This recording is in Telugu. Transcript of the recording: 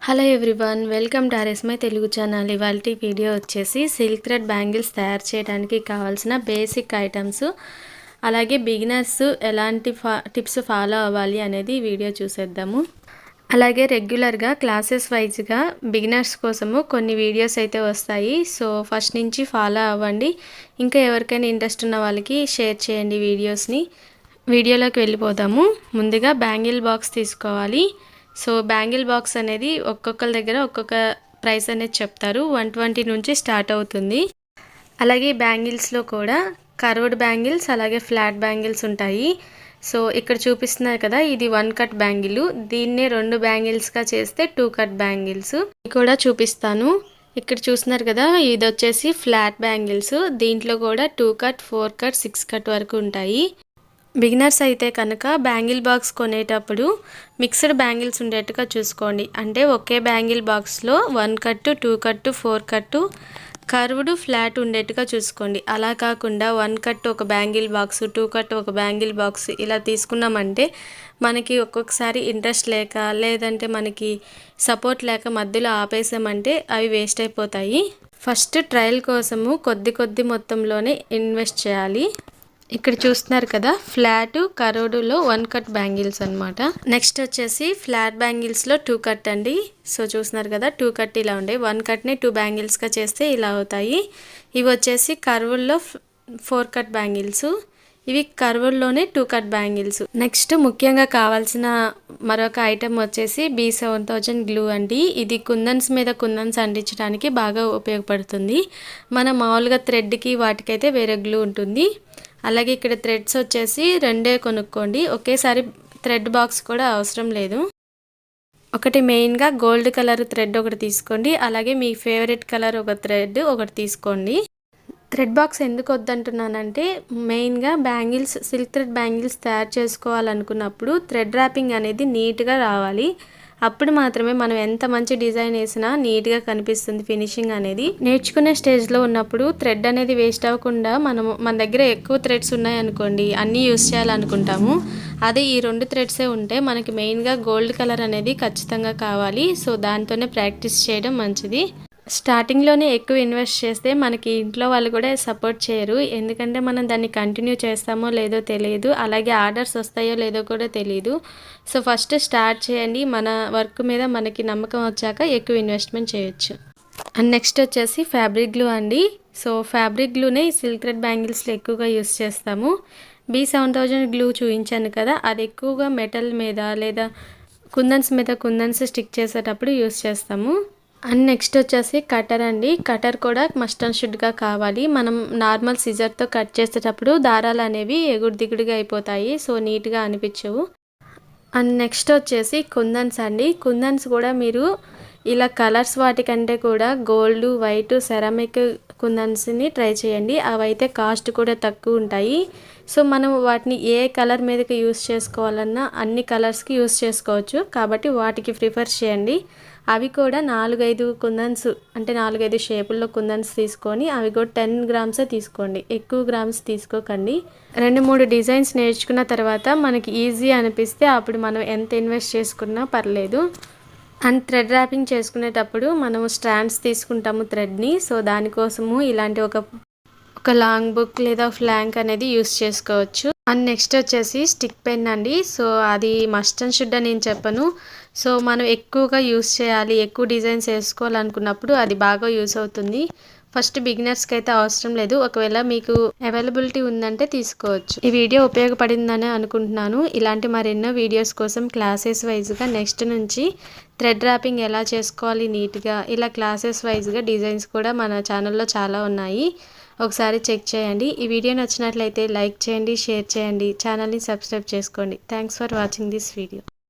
హలో ఎవ్రీవన్, వెల్కమ్ టు ఆర్ఎస్మై తెలుగు ఛానల్. ఇవాల్టి వీడియో వచ్చేసి సిల్క్ థ్రెడ్ బ్యాంగిల్స్ తయారు చేయడానికి కావాల్సిన బేసిక్ ఐటమ్స్, అలాగే బిగినర్స్ ఎలాంటి టిప్స్ ఫాలో అవ్వాలి అనేది వీడియో చూసేద్దాము. అలాగే రెగ్యులర్గా క్లాసెస్ వైజ్గా బిగినర్స్ కోసము కొన్ని వీడియోస్ అయితే వస్తాయి. సో ఫస్ట్ నుంచి ఫాలో అవ్వండి. ఇంకా ఎవరికైనా ఇంట్రెస్ట్ ఉన్న వాళ్ళకి షేర్ చేయండి వీడియోస్ని. వీడియోలోకి వెళ్ళిపోదాము. ముందుగా బ్యాంగిల్ బాక్స్ తీసుకోవాలి. సో బ్యాంగిల్ బాక్స్ అనేది ఒక్కొక్కరి దగ్గర ఒక్కొక్క ప్రైస్ అనేది చెప్తారు. 120 నుంచి స్టార్ట్ అవుతుంది. అలాగే బ్యాంగిల్స్లో కూడా కర్వ్డ్ బ్యాంగిల్స్ అలాగే ఫ్లాట్ బ్యాంగిల్స్ ఉంటాయి. సో ఇక్కడ చూపిస్తున్నారు కదా, ఇది 1 కట్ బ్యాంగిల్. దీన్నే 2 బ్యాంగిల్స్గా చేస్తే 2 కట్ బ్యాంగిల్స్ కూడా చూపిస్తాను. ఇక్కడ చూస్తున్నారు కదా, ఇది వచ్చేసి ఫ్లాట్ బ్యాంగిల్స్. దీంట్లో కూడా 2 కట్ 4 కట్ 6 కట్ వరకు ఉంటాయి. బిగినర్స్ అయితే కనుక బ్యాంగిల్ బాక్స్ కొనేటప్పుడు మిక్స్డ్ బ్యాంగిల్స్ ఉండేట్టుగా చూసుకోండి. అంటే ఒకే బ్యాంగిల్ బాక్స్లో 1 కట్టు 2 కట్టు 4 కట్టు కర్వ్డ్ ఫ్లాట్ ఉండేట్టుగా చూసుకోండి. అలా కాకుండా 1 కట్టు ఒక బ్యాంగిల్ బాక్స్, 2 కట్టు ఒక బ్యాంగిల్ బాక్స్ ఇలా తీసుకున్నామంటే మనకి ఒక్కొక్కసారి ఇంట్రెస్ట్ లేక లేదంటే మనకి సపోర్ట్ లేక మధ్యలో ఆపేసామంటే అవి వేస్ట్ అయిపోతాయి. ఫస్ట్ ట్రయల్ కోసము కొద్ది మొత్తంలోనే ఇన్వెస్ట్ చేయాలి. ఇక్కడ చూస్తున్నారు కదా, ఫ్లాట్ కర్వ్డ్లో 1 కట్ బ్యాంగిల్స్ అనమాట. నెక్స్ట్ వచ్చేసి ఫ్లాట్ బ్యాంగిల్స్లో 2 కట్ అండి. సో చూస్తున్నారు కదా, 2 కట్ ఇలా ఉండే 1 కట్ని 2 బ్యాంగిల్స్గా చేస్తే ఇలా అవుతాయి. ఇవి వచ్చేసి కర్వ్డ్లో 4 కట్ బ్యాంగిల్స్. ఇవి కర్వ్డ్లోనే 2 కట్ బ్యాంగిల్స్. నెక్స్ట్ ముఖ్యంగా కావాల్సిన మరొక ఐటెం వచ్చేసి B7000 గ్లూ అండి. ఇది కుందన్స్ మీద కుందన్స్ అంటించడానికి బాగా ఉపయోగపడుతుంది. మన మామూలుగా థ్రెడ్కి వాటికైతే వేరే గ్లూ ఉంటుంది. అలాగే ఇక్కడ థ్రెడ్స్ వచ్చేసి 2 కొనుక్కోండి. ఒకేసారి థ్రెడ్ బాక్స్ కూడా అవసరం లేదు. ఒకటి మెయిన్గా గోల్డ్ కలర్ థ్రెడ్ ఒకటి తీసుకోండి. అలాగే మీ ఫేవరెట్ కలర్ ఒక థ్రెడ్ ఒకటి తీసుకోండి. థ్రెడ్ బాక్స్ ఎందుకు వద్దంటున్నానంటే, మెయిన్గా బ్యాంగిల్స్ సిల్క్ థ్రెడ్ బ్యాంగిల్స్ తయారు చేసుకోవాలనుకున్నప్పుడు థ్రెడ్ ర్యాపింగ్ అనేది నీట్గా రావాలి. అప్పుడు మాత్రమే మనం ఎంత మంచి డిజైన్ వేసినా నీట్గా కనిపిస్తుంది ఫినిషింగ్ అనేది. నేర్చుకునే స్టేజ్లో ఉన్నప్పుడు థ్రెడ్ అనేది వేస్ట్ అవ్వకుండా మన దగ్గర ఎక్కువ థ్రెడ్స్ ఉన్నాయనుకోండి, అన్నీ యూస్ చేయాలనుకుంటాము. అదే ఈ 2 థ్రెడ్సే ఉంటే మనకి మెయిన్గా గోల్డ్ కలర్ అనేది ఖచ్చితంగా కావాలి. సో దాంతోనే ప్రాక్టీస్ చేయడం మంచిది. స్టార్టింగ్లోనే ఎక్కువ ఇన్వెస్ట్ చేస్తే మనకి ఇంట్లో వాళ్ళు కూడా సపోర్ట్ చేయరు. ఎందుకంటే మనం దాన్ని కంటిన్యూ చేస్తామో లేదో తెలియదు. అలాగే ఆర్డర్స్ వస్తాయో లేదో కూడా తెలియదు. సో ఫస్ట్ స్టార్ట్ చేయండి. మన వర్క్ మీద మనకి నమ్మకం వచ్చాక ఎక్కువ ఇన్వెస్ట్మెంట్ చేయొచ్చు. అండ్ నెక్స్ట్ వచ్చేసి ఫ్యాబ్రిక్ గ్లూ అండి. సో ఫ్యాబ్రిక్ గ్లూనే సిల్క్ థ్రెడ్ బ్యాంగిల్స్లో ఎక్కువగా యూస్ చేస్తాము. B7000 గ్లూ చూపించాను కదా, అది ఎక్కువగా మెటల్ మీద లేదా కుందన్స్ మీద కుందన్స్ స్టిక్ చేసేటప్పుడు యూస్ చేస్తాము. అండ్ నెక్స్ట్ వచ్చేసి కటర్ అండి. కటర్ కూడా మస్ట్ అండ్ షుడ్గా కావాలి. మనం నార్మల్ సిజర్తో కట్ చేసేటప్పుడు దారాలు అనేవి ఎగుడు దిగుడుగా అయిపోతాయి. సో నీట్గా అనిపించవు. అండ్ నెక్స్ట్ వచ్చేసి కుందన్స్ అండి. కుందన్స్ కూడా మీరు ఇలా కలర్స్ వాటికంటే కూడా గోల్డ్, వైట్, సెరామిక్ కుందన్స్ని ట్రై చేయండి. అవైతే కాస్ట్ కూడా తక్కువ ఉంటాయి. సో మనం వాటిని ఏ కలర్ మీదకి యూస్ చేసుకోవాలన్నా అన్ని కలర్స్కి యూస్ చేసుకోవచ్చు. కాబట్టి వాటికి ప్రిఫర్ చేయండి. అవి కూడా 4-5 కుందన్స్, అంటే 4-5 షేపుల్లో కుందన్స్ తీసుకొని అవి కూడా 10 గ్రామ్సే తీసుకోండి. ఎక్కువ గ్రామ్స్ తీసుకోకండి. 2-3 డిజైన్స్ నేర్చుకున్న తర్వాత మనకి ఈజీ అనిపిస్తే అప్పుడు మనం ఎంత ఇన్వెస్ట్ చేసుకున్నా పర్లేదు. అండ్ థ్రెడ్ ర్యాపింగ్ చేసుకునేటప్పుడు మనం స్ట్రాండ్స్ తీసుకుంటాము థ్రెడ్ని. సో దానికోసము ఇలాంటి ఒక లాంగ్ బుక్ లేదా ఫ్లాంక్ అనేది యూస్ చేసుకోవచ్చు. అండ్ నెక్స్ట్ వచ్చేసి స్టిక్ పెన్ అండి. సో అది మస్ట్ అండ్ షుడ్ అని నేను చెప్పను. సో మనం ఎక్కువగా యూస్ చేయాలి, ఎక్కువ డిజైన్స్ వేసుకోవాలనుకున్నప్పుడు అది బాగా యూస్ అవుతుంది. ఫస్ట్ బిగినర్స్కి అయితే అవసరం లేదు. ఒకవేళ మీకు అవైలబిలిటీ ఉందంటే తీసుకోవచ్చు. ఈ వీడియో ఉపయోగపడిందని అనుకుంటున్నాను. ఇలాంటి మరెన్నో వీడియోస్ కోసం క్లాసెస్ వైజ్గా నెక్స్ట్ నుంచి థ్రెడ్ ర్యాపింగ్ ఎలా చేసుకోవాలి నీట్గా, ఇలా క్లాసెస్ వైజ్గా డిజైన్స్ కూడా మన ఛానల్లో చాలా ఉన్నాయి. ఒకసారి చెక్ చేయండి. ఈ వీడియో నచ్చినట్లయితే లైక్ చేయండి, షేర్ చేయండి, ఛానల్ని సబ్స్క్రైబ్ చేసుకోండి. Thanks for watching this video.